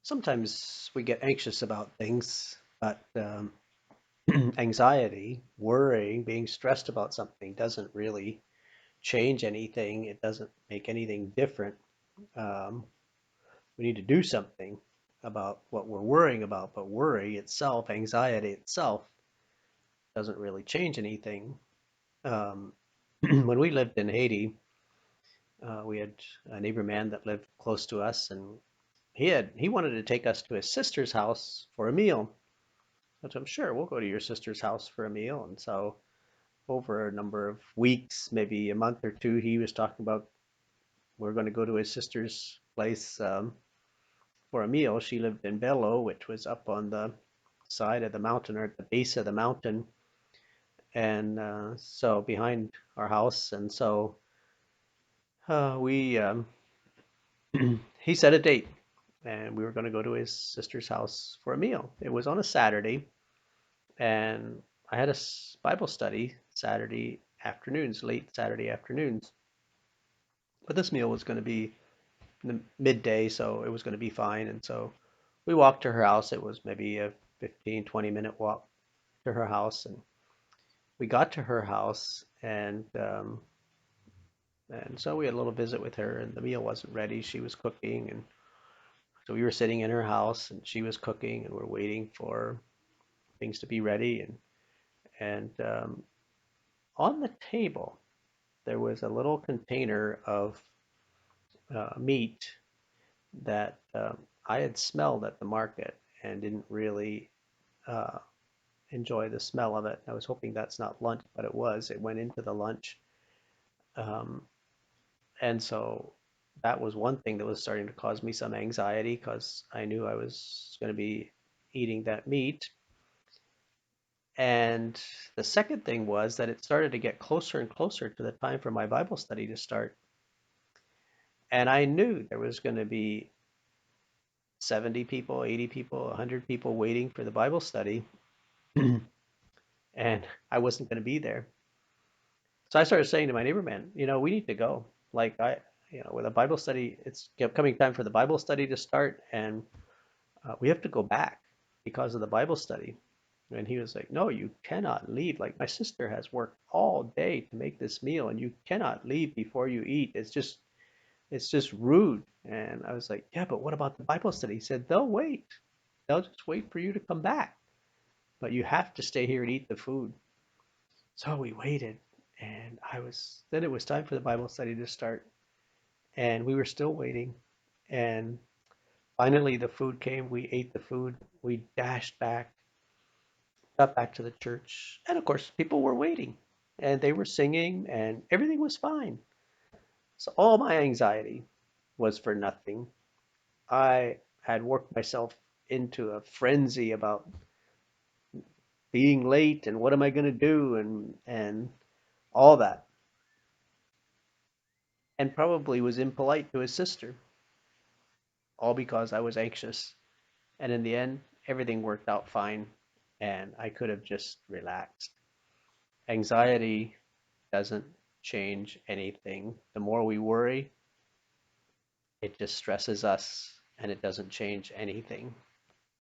Sometimes we get anxious about things, but anxiety, worrying, being stressed about something doesn't really change anything. It doesn't make anything different. Um, we need to do something about what we're worrying about, but worry itself, anxiety itself, doesn't really change anything. Um, when we lived in Haiti, we had a neighbor man that lived close to us, and he wanted to take us to his sister's house for a meal. But I'm sure we'll go to your sister's house for a meal. And so over a number of weeks, maybe a month or two, he was talking about we're going to go to his sister's place for a meal. She lived in Bello, which was up on the side of the mountain or at the base of the mountain, and so behind our house. And so we he set a date, and we were going to go to his sister's house for a meal. It was on a Saturday, and I had a Bible study Saturday afternoons, late Saturday afternoons. But this meal was going to be in the midday, so it was going to be fine. And so we walked to her house. It was maybe a 15, 20-minute walk to her house. And we got to her house, and so we had a little visit with her, and the meal wasn't ready. She was cooking, and so we were sitting in her house, and she was cooking, and we're waiting for things to be ready. And on the table, there was a little container of meat that I had smelled at the market and didn't really uh, enjoy the smell of it. I was hoping that's not lunch, but it was. It went into the lunch. Um, and so that was one thing that was starting to cause me some anxiety because I knew I was going to be eating that meat. And the second thing was that it started to get closer and closer to the time for my Bible study to start. And I knew there was going to be 70 people, 80 people, 100 people waiting for the Bible study, and I wasn't going to be there. So I started saying to my neighbor man, we need to go. Like with a Bible study, it's coming time for the Bible study to start, and we have to go back because of the Bible study. And he was like, no, you cannot leave. Like my sister has worked all day to make this meal, and you cannot leave before you eat. It's just rude. And I was like, yeah, but what about the Bible study? He said, they'll wait. They'll just wait for you to come back, but you have to stay here and eat the food. So we waited, and then it was time for the Bible study to start, and we were still waiting. And finally, the food came. We ate the food. We dashed back, got back to the church, and of course, people were waiting, and they were singing, and everything was fine. So all my anxiety was for nothing. I had worked myself into a frenzy about being late and what am I going to do and all that, and probably was impolite to his sister, all because I was anxious. And in the end, everything worked out fine, and I could have just relaxed. Anxiety doesn't change anything. The more we worry, it just stresses us and it doesn't change anything.